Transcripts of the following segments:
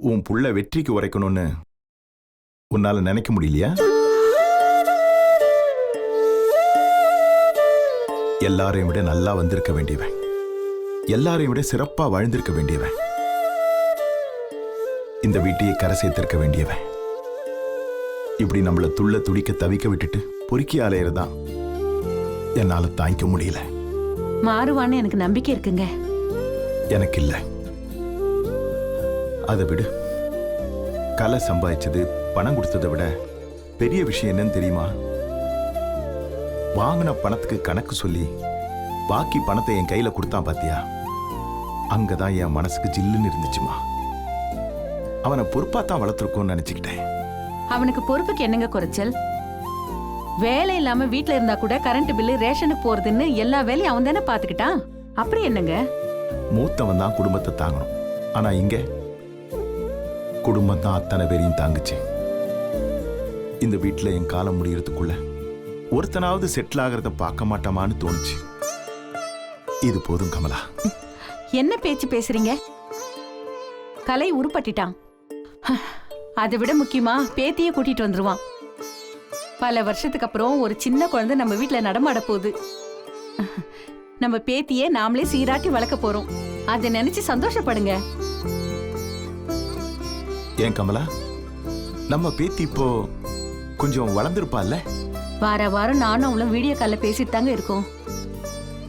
உன் புள்ள வெற்றிக்கு உரைக்கணும்னு உன்னால நினைக்க முடியலையா? எல்லாரையும் விட நல்லா வந்திருக்க வேண்டியவன், எல்லாரையும் விட சிறப்பா வாழ்ந்திருக்க வேண்டியவன், இந்த வீட்டையே கரை சேர்த்திருக்க வேண்டியவன், இப்படி நம்மள துள்ள துடிக்க தவிக்க விட்டுட்டு பொறுக்கி அலையறதான் என்னால தாங்கிக்க முடியல. மாறுவான்னு எனக்கு நம்பிக்கை இருக்குங்க. எனக்கு இல்ல. அதை விடு. கலை சம்பாதிச்சது, பணம் கொடுத்ததை விட பெரிய விஷயம் என்னன்னு தெரியுமா? வாங்கின பணத்துக்கு கணக்கு சொல்லி பாக்கி பணத்தை என் கையில கொடுத்தான் பாத்தியா? அங்கதான் என் மனசுக்கு ஜில்லுன்னு இருந்துச்சுமா. அவனை பொறுப்பாத்தான் வளர்த்துருக்கோன்னு நினைச்சுக்கிட்டேன். அவனுக்கு பொறுப்புக்கு என்னங்க குறைச்சல்? வேலை இல்லாம வீட்டுல இருந்தா கூட கரண்ட் பில்லு, ரேஷனுக்கு போறதுன்னு எல்லா வேலையும் அவன் தானே பாத்துக்கிட்டான். அப்படி என்னங்க? மூத்தவன் தான் குடும்பத்தை தாங்கணும். ஆனா இங்க குடும்பம் தான் அத்தனை பேரையும் தாங்குச்சு. இந்த வீட்டுல என் காலம் முடியறதுக்குள்ள ஒருத்தனாவது செட்டில் ஆகிறத பார்க்க மாட்டோமான்னு தோணுச்சு. இது போதும் கமலா. என்ன பேச்சு பேசுறீங்க? கலை உருப்பட்டிட்டான். அதை விட முக்கியமா பேத்திய கூட்டிட்டு வந்துருவான். பல வருஷத்துக்கு அப்புறம் ஒரு சின்ன குழந்தை நம்ம வீட்டுல நடமாட போகுது. நம்ம பேத்தியே நாமளே சீராட்டி வளர்க்க போறோம். அதை நினைச்சு சந்தோஷப்படுங்க. ஏன் கமலா, நம்ம பேத்தி இப்போ கொஞ்சம் வளர்ந்துருப்பால்ல? வார வாரம் நானும் அவளும் வீடியோ கால்ல பேசிட்டு தாங்க இருக்கோம்.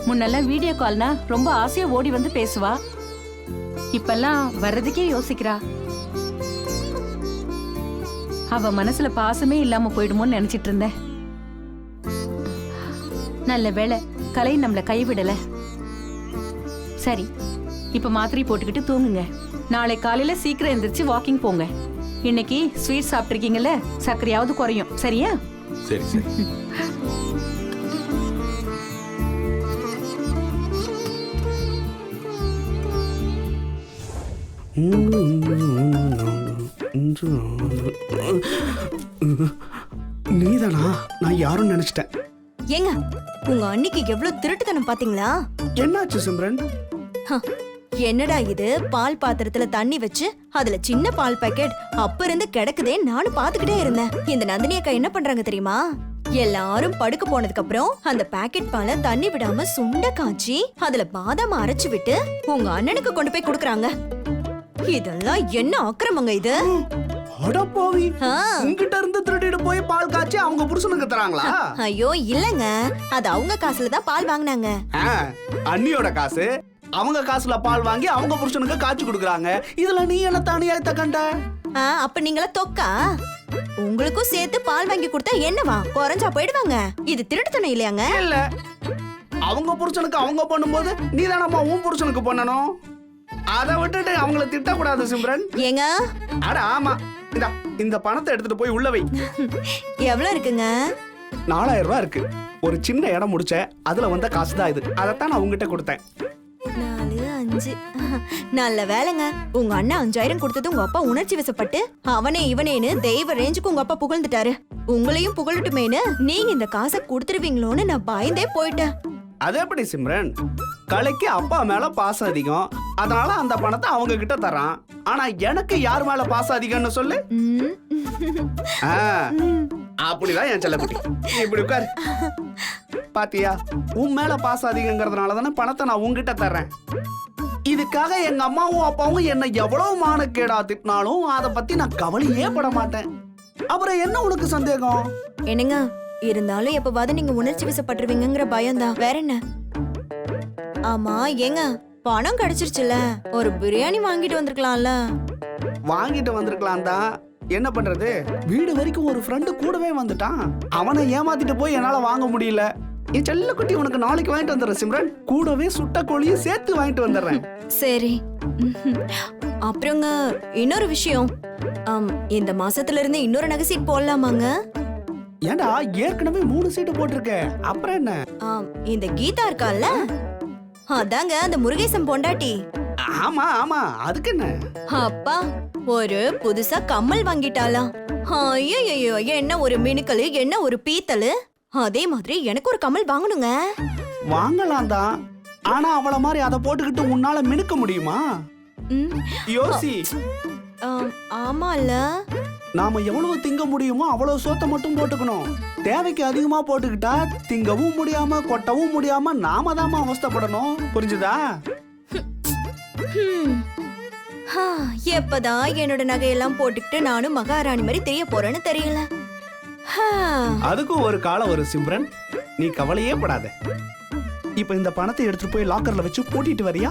முன்னெல்லாம் வீடியோ கால்னா ரொம்ப ஆசையா ஓடி வந்து பேசுவா. இப்பெல்லாம் வர்றதுக்கே யோசிக்கிறா. அவ மனசுல பாசமே இல்லாம போயிடுமோன்னு நினைச்சிட்டு இருந்தேன். நல்ல வேளை கலை நம்மள கைவிடல. சரி, இப்ப மாத்திரை போட்டுக்கிட்டு தூங்குங்க. நாளை காலையில சீக்கிரம் எந்திரிச்சு வாக்கிங் போங்க. இன்னைக்கு ஸ்வீட் சாப்பிட்டிருக்கீங்கல்ல, சர்க்கரையாவது குறையும். சரியா? சரி சரி. நீதானா? நான் யாரும் நினைச்சிட்டேன். ஏங்க, உங்க அன்னைக்கு எவ்வளவு திருட்டுத்தனம் பாத்தீங்களா? என்னாச்சு சிம்ரன்? என்னடா இது, பால் பாத்திரத்துல தண்ணி வச்சு அதுல சின்ன பால் பாக்கெட் அப்ப இருந்து கிடக்குதே. நானும் பாத்துக்கிட்டே இருந்தேன். இந்த நந்தினி அக்கா என்ன பண்றாங்க தெரியுமா? எல்லாரும் படுக்க போனதுக்கு அப்புறம் அந்த பாக்கெட் பாலை தண்ணி விடாம சுண்ட காய்ச்சி அதுல பாதாம் அரைச்சு விட்டு உங்க அண்ணனுக்கு கொண்டு போய் கொடுக்கறாங்க. இதெல்லாம் என்ன அக்கிரமங்க இது? அடப்பாவி, உன்கிட்ட இருந்து திருடிட்டு போய் பால் காய்ச்சி அவங்க புருஷனுக்கு தராங்களா? ஐயோ இல்லங்க, அது அவங்க காசுல தான் பால் வாங்குனாங்க. அண்ணியோட காசு, அவங்க காசுல பால் வாங்கி அவங்க புருஷனுக்கு காய்ச்சி கொடுக்கறாங்க. இதுல நீ என்ன தனியாயத்த கண்ட? அப்ப நீங்களா தொக்கா? உங்களுக்கும் சேர்த்து பால் வாங்கி கொடுத்தா என்னவா குறைஞ்சா போயிடுவாங்க? இது திருட்டுத்தனம் இல்லையாங்க? இல்ல, அவங்க புருஷனுக்கு அவங்க பண்ணும்போது நீ தானம்மா உன் புருஷனுக்கு பண்ணணும். அதை விட்டுட்டு அவங்கள திட்டக்கூடாது சிம்ரன். ஏங்க? அட ஆமா, இந்த பணத்தை எடுத்துட்டு போய் உள்ள வை. எவ்வளவு இருக்குங்க? 4000 ரூபாய் இருக்கு. ஒரு சின்ன இடம் முடிச்ச, அதுல வந்த காசு தான் இது. அதைத்தான் நான் உங்ககிட்ட கொடுத்தேன். 4, 5. நல்ல வேலைங்க. உங்க அண்ணன் 5000 கொடுத்தது உங்க அப்பா உணர்ச்சி வசப்பட்டு அவனே இவனேன்னு தெய்வ ரேஞ்சுக்கு உங்க அப்பா புகழ்ந்துட்டாரு. உங்களையும் புகழட்டுமேனு நீங்க இந்த காசை கொடுத்துருவீங்களோன்னு நான் பயந்தே போயிட்டேன். அது எப்படி சிம்ரன்? கலைக்கு அப்பா மேல பாசம் அதிகம், அதனால அந்த பணத்தை அவங்க கிட்ட தரான். ஆனா எனக்கு யார் மேல பாசம் அதிகம்னு சொல்லு. அப்படிதான் என் செல்லக்குட்டி. இப்படி உட்காரு. பாத்தியா, உன் மேல பாசம் அதிகங்கிறதுனால தானே பணத்தை நான் உங்ககிட்ட தர்றேன். இதுக்காக எங்க அம்மாவும் அப்பாவும் என்ன எவ்வளவு மானக்கேடா திட்டினாலும் அதை பத்தி நான் கவலையே பட மாட்டேன். அப்புறம் என்ன உனக்கு சந்தேகம்? என்னங்க இருந்தாலும் எப்பவாவது நீங்க உணர்ச்சி வசப்பட்டுருவீங்கிற பயம்தான், வேற என்ன? ஆமா ஏங்க, பணம் கிடைச்சிருச்சுல, ஒரு பிரியாணி வாங்கிட்டு வந்திருக்கலாம்ல. வாங்கிட்டு வந்திருக்கலாம் தான், என்ன பண்றது? வீடு வரைக்கும் ஒரு ஃப்ரெண்டு கூடவே வந்துட்டான். அவனை ஏமாத்திட்டு போய் என்னால வாங்க முடியல. என் செல்ல குட்டி உனக்கு நாளைக்கு வாங்கிட்டு வந்துடுறேன் சிம்ரன். கூடவே சுட்ட கோழியும் சேர்த்து வாங்கிட்டு வந்துடுறேன். சரி. அப்புறங்க இன்னொரு விஷயம், இந்த மாசத்துல இருந்து இன்னொரு நகை சீட் போடலாமாங்க? ஏண்டா, ஏற்கனவே 3 சீட்டு போட்டிருக்க, அப்புறம் என்ன? இந்த கீதா இருக்கால, அதாங்க அந்த முருகேசன் பொண்டாட்டி. ஆமா ஆமா, அதுக்கு என்ன? அப்பா ஒரு புதுசா கம்மல் வாங்கிட்டாலாம். ஐயோ, என்ன ஒரு மினுக்கல், என்ன ஒரு பீத்தல். அதே மாதிரி எனக்கு ஒரு கம்மல் வாங்கணுங்க. வாங்கலாம் தான், ஆனா அவள மாதிரி அதை போட்டுக்கிட்டு உன்னால மினுக்க முடியுமா? யோசி. ஆமால. நாம எவ்வளவு திங்க முடியுமோ அவ்வளவு சோத்தை மட்டும் போட்டுக்கணும். தேவைக்கு அதிகமா போட்டுக்கிட்டா திங்கவும் முடியாம கொட்டவும் முடியாம நாம தாமா அவஸ்தைப்படணும். புரிஞ்சுதா? எப்பதான் என்னோட நகையெல்லாம் போட்டுக்கிட்டு நானும் மகாராணி மாதிரி தெரிய போறேன்னு தெரியல. அதுக்கும் ஒரு காலம் வரும் சிம்ரன், நீ கவலையே படாத. இப்ப இந்த பணத்தை எடுத்துட்டு போய் லாக்கர்ல வச்சு பூட்டிட்டு வரியா?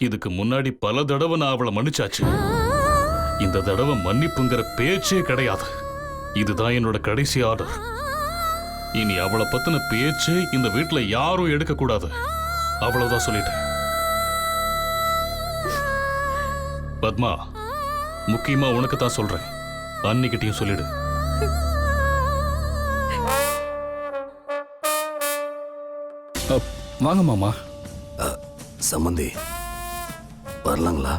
இதுக்கு முன்னாடி பல தடவை நான் அவளை மன்னிச்சாச்சு. இந்த தடவை மன்னிப்புங்கிற பேச்சே கிடையாது. இதுதான் என்னோட கடைசி ஆர்டர். இனி அவளை பத்தின பேச்சு இந்த வீட்டுல யாரும் எடுக்க கூடாது. அவ்வளவுதான் சொல்லிட்டேன். பத்மா, முக்கியமா உனக்கு தான் சொல்றேன். அன்னிக்கிட்டையும் சொல்லிடு. வாங்க மாமா. சம்பந்தி வரலாங்களா?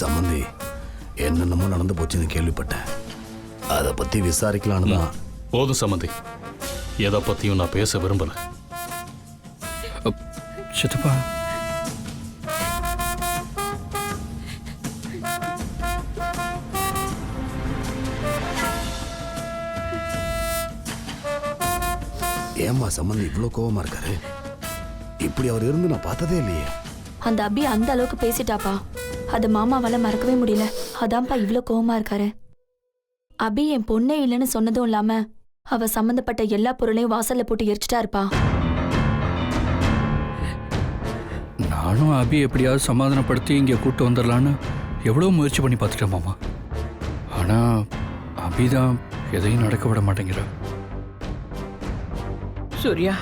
சம்பந்தி, என்னென்னமோ நடந்து போச்சுன்னு கேள்விப்பட்டேன். அதை பத்தி விசாரிக்கலான்னு தான். போதும் சம்பந்தி, எதை பத்தியும் நான் பேச விரும்பல. சித்தப்பா, ஏம்மா சம்பந்தி இவ்வளோ கோவமா இருக்காரு? இப்படி அவர் இருந்து நான் பார்த்ததே இல்லையே. அந்த அபி அந்த அளவுக்கு பேசிட்டாப்பா. அது மாமாவால மறக்கவே முடியல. அதான்ப்பா இவ்ளோ கோவமா இருக்காரு. அபி என் பொண்ணே இல்லைன்னு சொன்னதும் இல்லாம அவ சம்பந்தப்பட்ட எல்லா பொருளையும் வாசல்ல போட்டு எரிச்சிட்டா இருப்பா. நானும் அபி எப்படியாவது சமாதானப்படுத்தி இங்கே கூட்டு வந்துடலான்னு எவ்வளோ முயற்சி பண்ணி பார்த்துட்டேன் மாமா. ஆனால் அபி தான் எதையும் நடக்க விட மாட்டேங்கிறா. சூர்யா,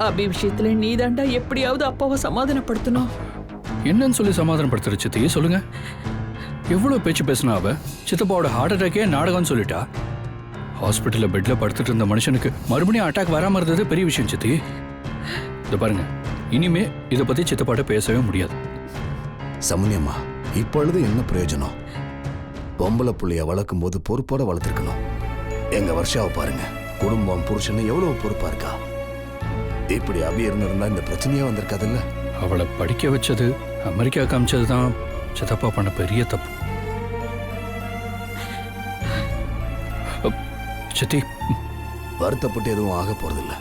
அபி விஷயத்துல நீதாண்டா எப்படியாவது அப்பாவை சமாதானப்படுத்தணும். என்னன்னு சொல்லி சமாதானப்படுத்துற சித்தியே சொல்லுங்க. எவ்வளோ பேச்சு பேசினா அவ சித்தப்பாவோட ஹார்ட் அட்டாக்கே நாடகம்னு சொல்லிட்டா. ஹாஸ்பிட்டலில் பெட்டில் படுத்துட்டு இருந்த மனுஷனுக்கு மறுபடியும் அட்டாக் வராமல் இருந்தது பெரிய விஷயம் சித்தி. இதை பாருங்க, இனிமே இதை பற்றி சித்தப்பாட்ட பேசவே முடியாது. சம்பந்தி அம்மா, இப்பொழுது என்ன பிரயோஜனம்? பொம்பளை புள்ளைய வளர்க்கும் போது பொறுப்போட வளர்த்துருக்கணும். எங்க வருஷாவை பாருங்க, குடும்பம் புருஷன் எவ்வளவு பொறுப்பா இருக்கா. இப்படி அபி இருந்திருந்தா இந்த பிரச்சனையே வந்திருக்காதுல்ல. அவளை படிக்க வச்சது, அமெரிக்கா காமிச்சது தான் சித்தப்பா பண்ண பெரிய தப்பு. சித்தி, வருத்தப்பட்டு எதுவும் ஆக போறதில்ல.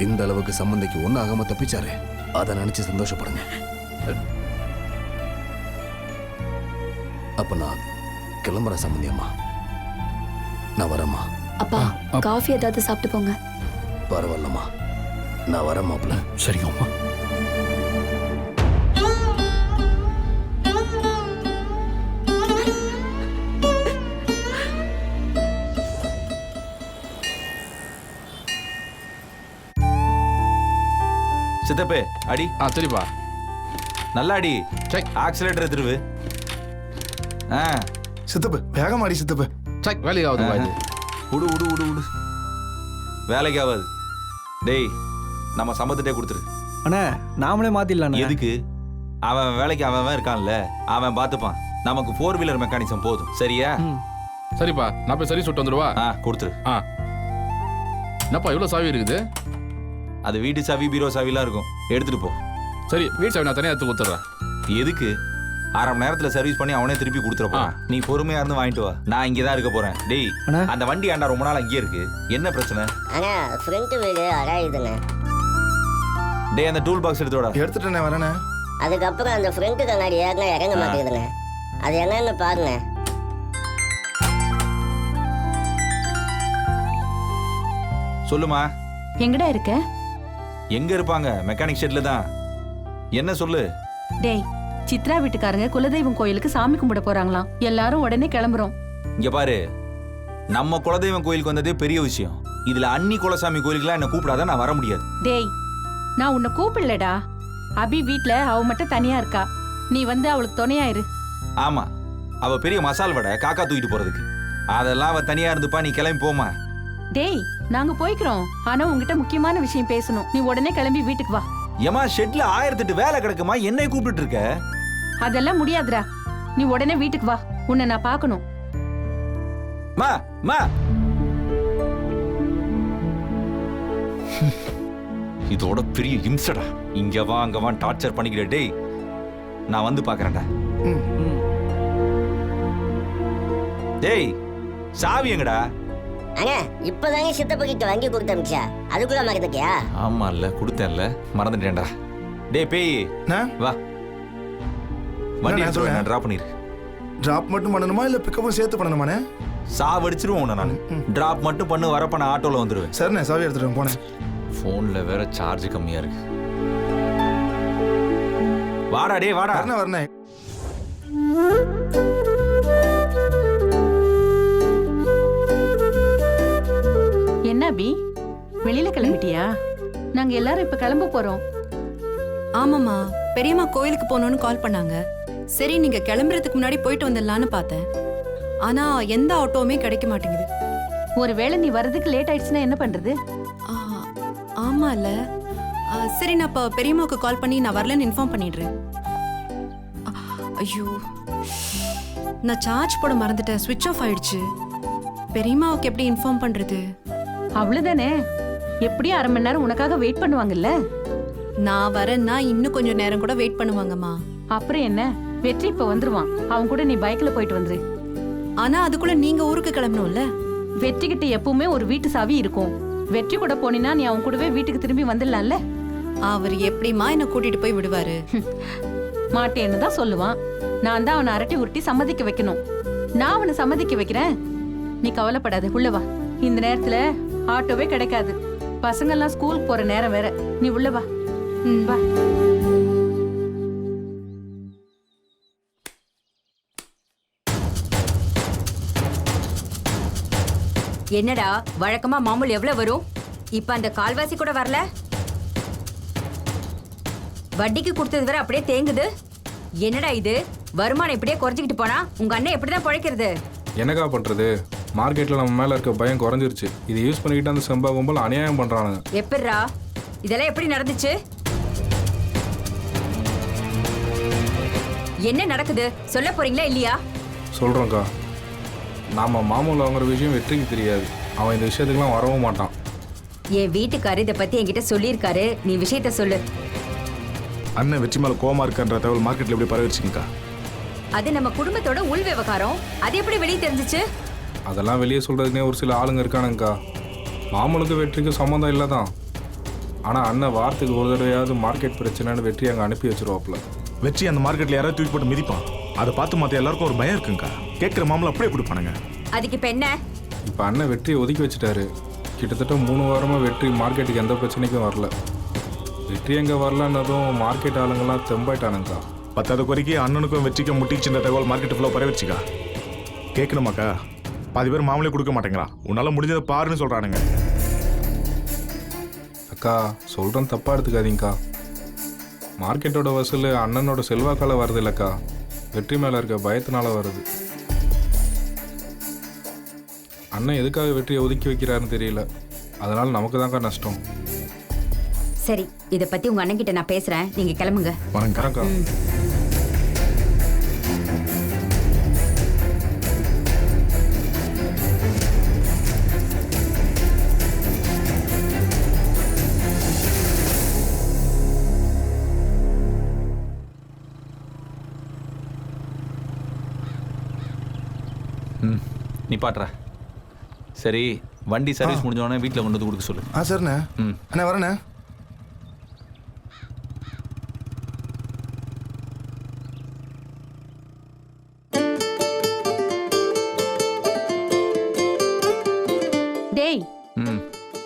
இந்த அளவுக்கு சம்பந்திக்கு ஒன்னும் ஆகாம தப்பிச்சாரு, அதை நினைச்சு சந்தோஷப்படுங்க. அப்ப நான் கிளம்புறேன் சம்பந்தி அம்மா. நான் வரேம்மா. அப்பா, காஃபி ஏதாவது சாப்பிட்டு போங்க. பரவாயில்லம்மா, நான் வரேன் மாப்பிள்ள. சரிங்க அம்மா. சித்தப்பே அடி. சரிப்பா. நல்லா அடி. ஆக்சிலேட்டர் திருவு. சித்தப்பு வேகமா அடி சித்தப்பு. வேலைக்கு ஆகுது. உடு உடு உடு உடு. வேலைக்கு ஆகாது. டேய், நம்ம சம்பளத்திட்டே கொடுத்துரு. அண்ணா, நாமளே மாத்திடலாம். எதுக்கு? அவன் வேலைக்கு அவன் இருக்கான்ல, அவன் பார்த்துப்பான். நமக்கு 4 வீலர் மெக்கானிசம் போதும். சரியா? சரிப்பா, நான் போய் சரி சுட்டு வந்துடுவா. கொடுத்துரு. என்னப்பா இவ்வளோ சாவி இருக்குது? அது வீட்டு சாவி, பீரோ சாவிலாம் இருக்கும், எடுத்துட்டு போ. சரி, வீட்டு சாவி நான் தனியாக எடுத்து கொடுத்துட்றேன். எதுக்கு? 1/2 மணி நேரத்துல சர்வீஸ் பண்ணி அவனே திருப்பி கொடுத்துறப்பா. நீ பொறுமையா இருந்து வாங்கிட்டு வா. நான் இங்கே தான் இருக்க போறேன். டேய், அந்த வண்டி ஆண்டா ரொம்ப நாள் அங்கேயே இருக்கு. என்ன பிரச்சனை? அண்ணா, ஃப்ரண்ட் வீடு அடாயுதுங்க. டேய், அந்த டூல் பாக்ஸ் எடுத்து வாடா. எடுத்துட்டேனே, வரேனே. அதுக்கப்புறம் அந்த ஃப்ரண்ட் கண்ணாடி ஏறினா இறங்க மாட்டேங்குதுங்க. அது என்னன்னு பாருங்க. சொல்லுமா. எங்கடா இருக்க? எங்க இருப்பாங்க? மெக்கானிக் ஷெட்ல தான். என்ன சொல்லு? டேய், சித்ரா வீட்டுக்காரங்க குலதெய்வம் கோயிலுக்கு சாமி கும்பிட போறாங்களாம். எல்லாரும் உடனே கிளம்புறோம். இங்க பாரு, நம்ம குலதெய்வம் கோயிலுக்கு வந்ததே பெரிய விஷயம். இதுல அன்னி குலசாமி கோயிலுக்குலாம் என்ன கூப்பிடாத, நான் வர முடியாது. டேய், நான் உன்னை கூப்பிடலடா. அபி வீட்ல அவ மட்டும் தனியா இருக்கா. நீ வந்து அவளுக்கு துணையாயிரு. ஆமா, அவ பெரிய மசால் வடை காக்கா தூக்கிட்டு போறதுக்கு. அதெல்லாம் அவ தனியா இருந்துப்பா. நீ கிளம்பி போமா. டேய், நாங்க போய்க்கிறோம். ஆனா உங்ககிட்ட முக்கியமான விஷயம் பேசணும். நீ உடனே கிளம்பி வீட்டுக்கு வா. ஏமா ஷெட்ல 1008 வேலை கிடக்குமா, என்னை கூப்பிட்டு இருக்க? அதெல்லாம் முடியாதுடா. நீ உடனே வீட்டுக்கு வா. உன்னை நான் பார்க்கணும். மா மா இதோட பெரிய இம்சடா. இங்க வா அங்க வா டார்ச்சர் பண்ணிக்கிற. டேய் நான் வந்து பாக்குறேன்டா. டேய் சாவி எங்கடா? அண்ணா இப்பதாங்க சித்தப்பா கிட்ட வாங்கி கொடுத்து அமிச்சா, அதுக்குள்ள மறந்துட்டியா? ஆமா இல்ல கொடுத்தேன்ல, மறந்துட்டேன்டா. டேய் பேய் வா, வண்டி எடுத்து நான் டிராப் பண்ணிரு. டிராப் மட்டும் பண்ணணுமா இல்ல பிக்கப்பும் சேர்த்து பண்ணணுமாண்ணே? சாவடிச்சிருவோம் உன்னை நான். டிராப் மட்டும் பண்ணு, வரப்ப நான் ஆட்டோல வந்துருவேன். சரிண்ணே, சாவி எடுத்துட்டு போனேன். போன்ல வேற சார்ஜ் கம்மியா இருக்கு. வாடா டேய் வாடா. வரனே. என்ன அபி, வெளியில கிளம்பிட்டியா? நாங்க எல்லாரும் இப்ப கிளம்ப போறோம். ஆமாம்மா, பெரியம்மா கோயிலுக்கு போகணும்னு கால் பண்ணாங்க. சரி நீங்க கிளம்புறதுக்கு முன்னாடி போயிட்டு வந்துடலான்னு பார்த்தேன். ஆனா எந்த ஆட்டோவுமே கிடைக்க மாட்டேங்குது. ஒருவேளை நீ வர்றதுக்கு லேட் ஆயிடுச்சுன்னா என்ன பண்றது? ஆ, ஆமா இல்ல. சரி நான் இப்போ பெரியம்மாவுக்கு கால் பண்ணி நான் வரலன்னு இன்ஃபார்ம் பண்ணிடுறேன். ஐயோ, நான் சார்ஜ் போட மறந்துட்டேன், ஸ்விட்ச் ஆஃப் ஆயிடுச்சு. பெரியம்மாவுக்கு எப்படி இன்ஃபார்ம் பண்றது? அவ்வளவுதானே, எப்படியும் 1/2 மணி நேரம் உனக்காக வெயிட் பண்ணுவாங்கல்ல. நான் வரேன்னா இன்னும் கொஞ்சம் நேரம் கூட வெயிட் பண்ணுவாங்கம்மா. அப்புறம் என்ன, வெற்றி இப்ப வந்துருவான். அவன் கூட நீ பைக்ல போயிட்டு வந்துரு. ஆனா அதுக்குள்ள நீங்க ஊருக்கு கிளம்பணும்ல. வெற்றி கிட்ட எப்பவுமே ஒரு வீட்டு சாவி இருக்கும். வெற்றி கூட போனினா நீ அவன் கூடவே வீட்டுக்கு திரும்பி வந்துடலாம்ல. அவர் எப்படிமா என்ன கூட்டிட்டு போய் விடுவாரு? மாட்டேன்னு தான் சொல்லுவான். நான் தான் அவனை அரட்டி உருட்டி சம்மதிக்க வைக்கணும். நான் அவனை சம்மதிக்க வைக்கிறேன். நீ கவலைப்படாத, உள்ள வா. இந்த நேரத்துல ஆட்டோவே கிடைக்காது. பசங்கெல்லாம் ஸ்கூலுக்கு போற நேரம் வேற. நீ உள்ள வா. வா. என்னடா வழக்கமா மாமூல் எவ்வளவு வரும்? இப்ப அந்த கால்வாசி கூட வரல. வட்டிக்கு கொடுத்தது வேற அப்படியே தேங்குது. என்னடா இது, வருமானம் இப்படியே குறைஞ்சிக்கிட்டு போனா உங்க அண்ணன் எப்படிதான் பிழைக்கிறது? என்னக்கா பண்றது, மார்க்கெட்ல நம்ம மேல இருக்க பயம் குறைஞ்சிருச்சு. இதை யூஸ் பண்ணிக்கிட்டு அந்த செம்பா கும்பல் அநியாயம் பண்றானுங்க. எப்படிரா இதெல்லாம் எப்படி நடந்துச்சு? என்ன நடக்குது சொல்ல போறீங்களா இல்லையா? சொல்றோம்க்கா, நாம மாமூல் வாங்குற விஷயம் வெற்றிக்கு தெரியாது. அவன் இந்த விஷயத்துக்குலாம் வரவும் மாட்டான். என் வீட்டுக்காரர் இதை பத்தி என்கிட்ட சொல்லியிருக்காரு. நீ விஷயத்த சொல்லு. அண்ணன் வெற்றி மேல கோமா இருக்கான்ற தகவல் மார்க்கெட்ல எப்படி பரவிடுச்சுங்கக்கா? அது நம்ம குடும்பத்தோட உள் விவகாரம். அது எப்படி வெளியே தெரிஞ்சிச்சு? அதெல்லாம் வெளியே சொல்றதுக்குனே ஒரு சில ஆளுங்க இருக்கானுங்கக்கா. மாமூலுக்கு வெற்றிக்கு சம்மந்தம் இல்லை தான். ஆனால் அண்ணன் வாரத்துக்கு ஒரு தடவையாவது மார்க்கெட் பிரச்சனைன்னு வெற்றி அங்கே அனுப்பி வச்சிருவாப்புல. வெற்றி அந்த மார்க்கெட்ல யாராவது தூக்கி போட்டு மிதிப்பான். அதை பார்த்து மற்ற எல்லாருக்கும் ஒரு பயம் இருக்குங்கக்கா. கேட்குற மாமலை அப்படியே கொடுப்பானுங்க. அதுக்கு இப்ப என்ன? இப்போ அண்ணன் வெற்றியை ஒதுக்கி வச்சுட்டாரு. கிட்டத்தட்ட 3 வாரமாக வெற்றி மார்க்கெட்டுக்கு எந்த பிரச்சனைக்கும் வரல. வெற்றி எங்கே வரலன்னதும் மார்க்கெட் ஆளுங்கெல்லாம் தெம்பாயிட்டானுங்கக்கா. 10வது குறைக்கு அண்ணனுக்கும் வெற்றிக்கும் முட்டிச்சுன்ற தகவல் மார்க்கெட் ஃபுல்லாக பரவிடுச்சுக்கா. கேட்கணுமாக்கா? பாதி பேர் மாமலே கொடுக்க மாட்டேங்கிறா. உன்னால முடிஞ்சதை பாருன்னு சொல்றானுங்க. அக்கா சொல்கிறேன், தப்பாக எடுத்துக்காதீங்கக்கா. மார்க்கெட்டோட வசூல் அண்ணனோட செல்வாக்கால வருது இல்லைக்கா, வெற்றி மேலே இருக்க பயத்தினால வருது. அண்ணன் எதுக்காக வெற்றியை ஒதுக்கி வைக்கிறாருன்னு தெரியல. அதனால நமக்கு தான்க்கா நஷ்டம். சரி, இதை பத்தி உங்க அண்ணன் கிட்ட நான் பேசுறேன். நீங்க கிளம்புங்க. வரேன்க்கா. நீ பாட்டுற. சரி, வண்டி சர்வீஸ் முடிஞ்சோடனே வீட்டில் கொண்டு வந்து கொடுக்க சொல்லு. சரிண்ணே. அண்ணே வரண்ணே. டேய்,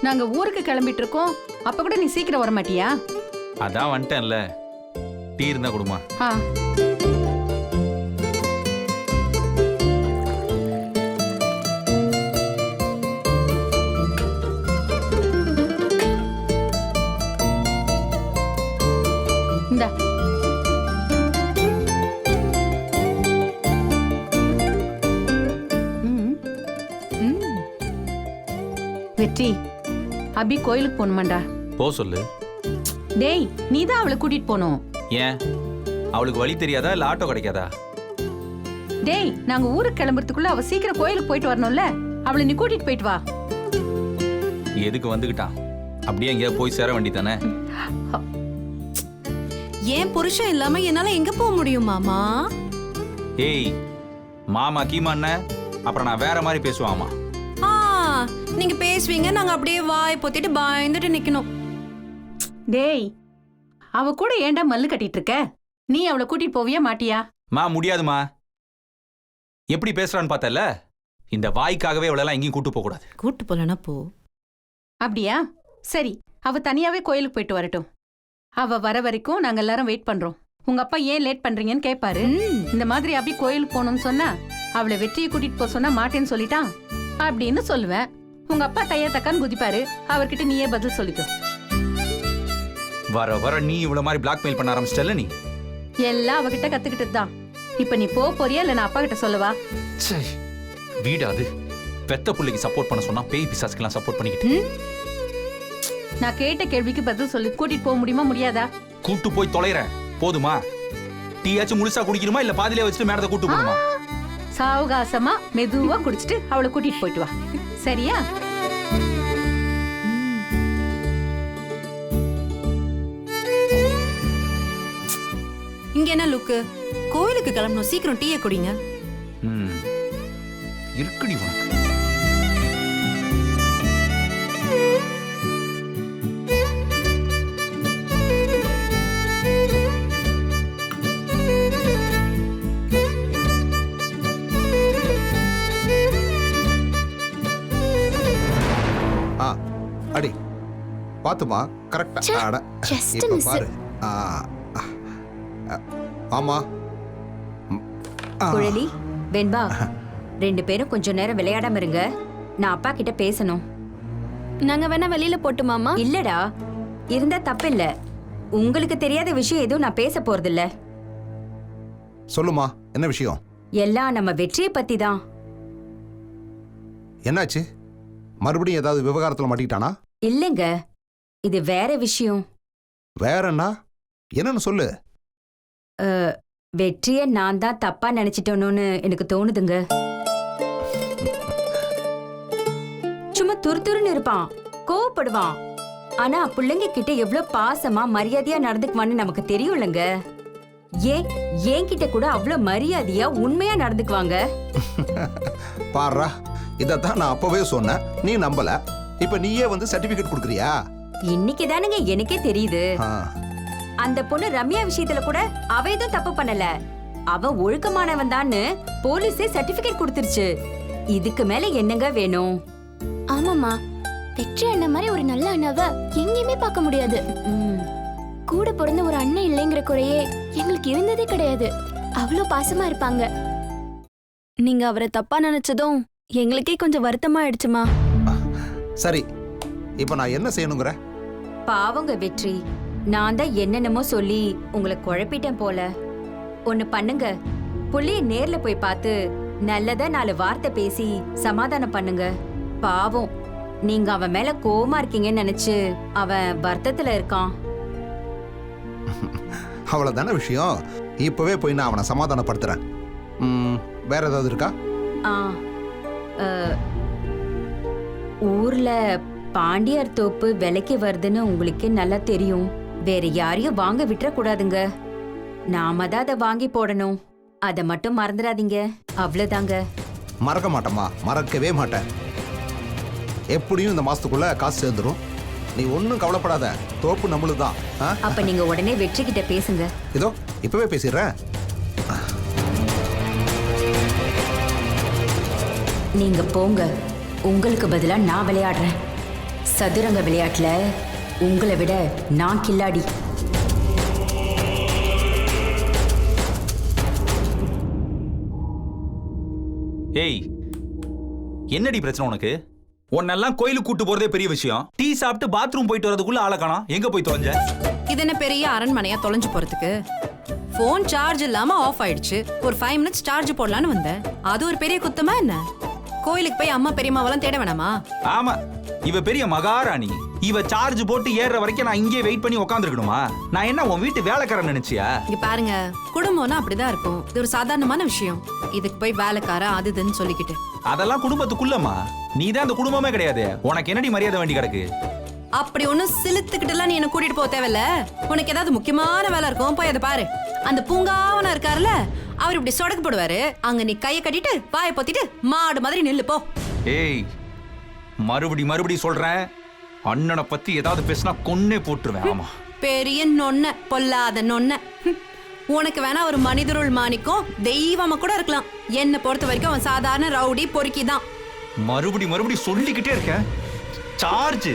நாங்க ஊருக்கு கிளம்பிட்டு இருக்கோம். அப்ப கூட நீ சீக்கிரம் வர மாட்டியா? அதான் வந்துட்டேன்ல. டீ இருந்தா கொடுமா. வெற்றி, அபி கோயிலுக்கு போகணுமாண்டா. போ சொல்லு. டேய் நீ தான் அவளை கூட்டிட்டு போகணும். ஏன் அவளுக்கு வழி தெரியாதா இல்ல ஆட்டோ கிடைக்காதா? டேய் நாங்க ஊருக்கு கிளம்புறதுக்குள்ள அவ சீக்கிரம் கோயிலுக்கு போயிட்டு வரணும்ல, அவளை நீ கூட்டிட்டு போயிட்டு வா. எதுக்கு வந்துகிட்டான்? அப்படியே எங்கேயா போய் சேர வேண்டியதானே. ஏன் புருஷன் இல்லாம என்னால எங்க போக முடியும் மாமா? ஏய் மாமா கீமாண்ண அப்புறம் நான் வேற மாதிரி பேசுவாமா. நீங்க பேசுவீங்க, நாங்க அப்படியே வாய் பொத்திட்டு பயந்துட்டு நிக்கணும். டேய் அவ கூட ஏன்டா மல்லு கட்டிட்டு இருக்க? நீ அவளை கூட்டிட்டு போவியா மாட்டியா? முடியாதுமா. எப்படி பேசுறான்னு பார்த்தல, இந்த வாய்க்காகவே இவளெல்லாம் எங்கேயும் கூட்டு போக கூடாது. கூட்டு போலனா போ. அப்படியா? சரி, அவ தனியாவே கோயிலுக்கு போயிட்டு வரட்டும். அவ வர வரைக்கும் நாங்க எல்லாரும் வெயிட் பண்றோம். உங்க அப்பா ஏன் லேட் பண்றீங்கன்னு கேட்பாரு. இந்த மாதிரி அப்படி கோயிலுக்கு போகணும்னு சொன்னா அவளை வெற்றியை கூட்டிட்டு போக சொன்னா மாட்டேன்னு சொல்லிட்டான் அப்படின்னு சொல்லுவேன். உங்க அப்பா தையா தக்கான்னு குதிப்பாரு. அவர்கிட்ட நீயே பதில் சொல்லிக்கோ. வர வர நீ இவ்வளவு மாதிரி பிளாக்மெயில் பண்ண ஆரம்பிச்சிட்டல. நீ எல்லாம் அவகிட்ட கத்துக்கிட்டது தான். இப்ப நீ போறியா இல்ல நான் அப்பா கிட்ட சொல்லவா? வீடாது பெத்த புள்ளைக்கு சப்போர்ட் பண்ண சொன்னா பேய் பிசாசுக்கெல்லாம் சப்போர்ட் பண்ணிக்கிட்டு. நான் கேட்ட கேள்விக்கு பதில் சொல்லி கூட்டிட்டு போக முடியுமா முடியாதா? கூட்டு போய் தொலைறேன் போதுமா? டீயாச்சும் முழுசா குடிக்கணுமா இல்ல பாதியிலே வச்சுட்டு மேடத்தை கூட்டு போகணுமா? சாவகாசமா மெதுவா குடிச்சிட்டு அவளை கூட்டிட்டு போயிட்டு வா. சரியா? இங்க என்ன லுக்கு? கோயிலுக்கு கிளம்பணும், சீக்கிரம் டீயை குடிங்க. இருக்குடி உனக்கு. அடி பாத்துமா கரெக்டா. இப்ப பாரு. ஆமா குழலி, வெண்பா, 2 பேரும் கொஞ்ச நேரம் விளையாடாம இருங்க. நான் அப்பா கிட்ட பேசணும். நாங்க வேணா வெளியில போட்டுமாமா? இல்லடா, இருந்தா தப்பில்ல. உங்களுக்கு தெரியாத விஷயம் எதுவும் நான் பேச போறது இல்ல. சொல்லுமா, என்ன விஷயம்? எல்லாம் நம்ம வெற்றியை பத்தி தான். என்னாச்சு? மறுபடியும் ஏதாவது விவகாரத்துல மாட்டிக்கிட்டானா? இல்லங்க, இது வேற விஷயம். வேறன்னா என்னன்னு சொல்லு. வெற்றிய நான் தான் தப்பா நினைச்சிட்டோன்னு எனக்கு தோணுதுங்க. சும்மா துருதுருன்னு இருப்பான், கோவப்படுவான். ஆனா பிள்ளைங்க கிட்ட எவ்வளவு பாசமா மரியாதையா நடந்துக்குவான்னு நமக்கு தெரியும்லங்க. ஏன் கிட்ட கூட அவ்வளவு மரியாதையா உண்மையா நடந்துக்குவாங்க. பாரா, இதத்தான் நான் அப்பவே சொன்னேன், நீ நம்பல. இப்ப நீயே வந்து சர்டிபிகேட் கொடுக்கறியா? இன்னைக்கு தானுங்க எனக்கே தெரியுது. அந்த பொண்ணு ரம்யா விஷயத்துல கூட அவ எதுவும் தப்பு பண்ணல. அவ ஒழுக்கமானவன் தான்னு போலீஸே சர்டிபிகேட் கொடுத்துருச்சு. இதுக்கு மேல என்னங்க வேணும்? ஆமாமா, வெற்றி அண்ணன் மாதிரி ஒரு நல்ல அண்ணாவ எங்கேயுமே பார்க்க முடியாது. கூட பிறந்த ஒரு அண்ணன் இல்லைங்கிற குறையே எங்களுக்கு இருந்ததே கிடையாது. அவ்வளோ பாசமா இருப்பாங்க. நீங்க அவரை தப்பா நினைச்சதும் எங்களுக்கே கொஞ்சம் வருத்தமா ஆயிடுச்சுமா. சரி, இப்ப நான் என்ன செய்யணுங்கிற? பாவங்க வெற்றி, நான் தான் என்னென்னமோ சொல்லி உங்களை குழப்பிட்டேன் போல. ஒண்ணு பண்ணுங்க, புள்ளைய நேர்ல போய் பார்த்து நல்லதா 4 வார்த்தை பேசி சமாதானம் பண்ணுங்க. பாவம், நீங்க அவன் மேல கோவமா இருக்கீங்கன்னு நினைச்சு அவன் வருத்தத்துல இருக்கான். அவ்வளவுதான விஷயம். இப்பவே போய் நான் அவனை சமாதானப்படுத்துறேன். வேற ஏதாவது இருக்கா? ஊர்ல பாண்டியார் தோப்பு விலைக்கு வருதுன்னு உங்களுக்கே நல்லா தெரியும். வேற யாரையும் வாங்க விட்டுற கூடாதுங்க. நாம தான் அதை வாங்கி போடணும். அதை மட்டும் மறந்துடாதீங்க. அவ்வளவுதாங்க. மறக்க மாட்டேம்மா, மறக்கவே மாட்டேன். எப்படியும் இந்த மாசத்துக்குள்ள காசு சேர்ந்துரும். நீ ஒன்னும் கவலைப்படாத, தோப்பு நம்மளுதான். அப்ப நீங்க உடனே வெற்றி கிட்ட பேசுங்க. இதோ இப்பவே பேசிடுறேன். நீங்க போங்க, உங்களுக்கு பதிலா நான் விளையாடுறேன். சதுரங்க விளையாட்டுல உங்களை விட நான் கில்லாடி. ஏய், என்னடி பிரச்சனை உனக்கு? உன்னெல்லாம் கோயிலுக்கு கூட்டு போறதே பெரிய விஷயம். டீ சாப்பிட்டு பாத்ரூம் போயிட்டு வரதுக்குள்ள ஆளை காணோம். எங்க போய் தொலைஞ்ச? இது என்ன பெரிய அரண்மனையா தொலைஞ்சு போறதுக்கு? போன் சார்ஜ் இல்லாம ஆஃப் ஆயிடுச்சு. ஒரு 5 மினிட்ஸ் சார்ஜ் போடலான்னு வந்தேன். அது ஒரு பெரிய குத்தமா என்ன? கோயிலுக்கு போய் அம்மா பெரியம்மாவெல்லாம் தேட வேணாமா? ஆமா, இவ பெரிய மகாராணி. இவ சார்ஜ் போட்டு ஏறுற வரைக்கும் நான் இங்கே வெயிட் பண்ணி உட்காந்துருக்கணுமா? நான் என்ன உன் வீட்டு வேலைக்காரன் நினைச்சியா? இங்க பாருங்க, குடும்பம்னா அப்படிதான் இருக்கும். இது ஒரு சாதாரணமான விஷயம். இதுக்கு போய் வேலைக்காரன் அது இதுன்னு சொல்லிக்கிட்டு. அதெல்லாம் குடும்பத்துக்குள்ளமா. நீ தான் அந்த குடும்பமே கிடையாது. உனக்கு என்னடி மரியாதை வேண்டி கிடக்கு? அப்படி ஒன்னும் சிலுத்துக்கிட்டுலாம் நீ என்ன கூட்டிட்டு போக தேவையில்ல. உனக்கு ஏதாவது முக்கியமான வேலை இருக்கும், போய் அதை பாரு. அந்த பூங்காவனா இருக்காருல்ல, அவர் இப்படி சொடக்கு போடுவாரு. அங்க நீ கையை கட்டிட்டு வாயை பொத்திட்டு மாடு மாதிரி நில்லு போ. ஏய், மறுபடி சொல்றேன், அண்ணனை பத்தி ஏதாவது பேசினா கொன்னே போட்டுருவேன். ஆமா, பெரிய நொன்ன, பொல்லாத நொன்ன. உனக்கு வேணா ஒரு மனிதருள் மாணிக்கம் தெய்வமா கூட இருக்கலாம். என்ன பொறுத்த வரைக்கும் அவன் சாதாரண ரவுடி பொறுக்கி தான். மறுபடி சொல்லிக்கிட்டே இருக்க. சார்ஜ்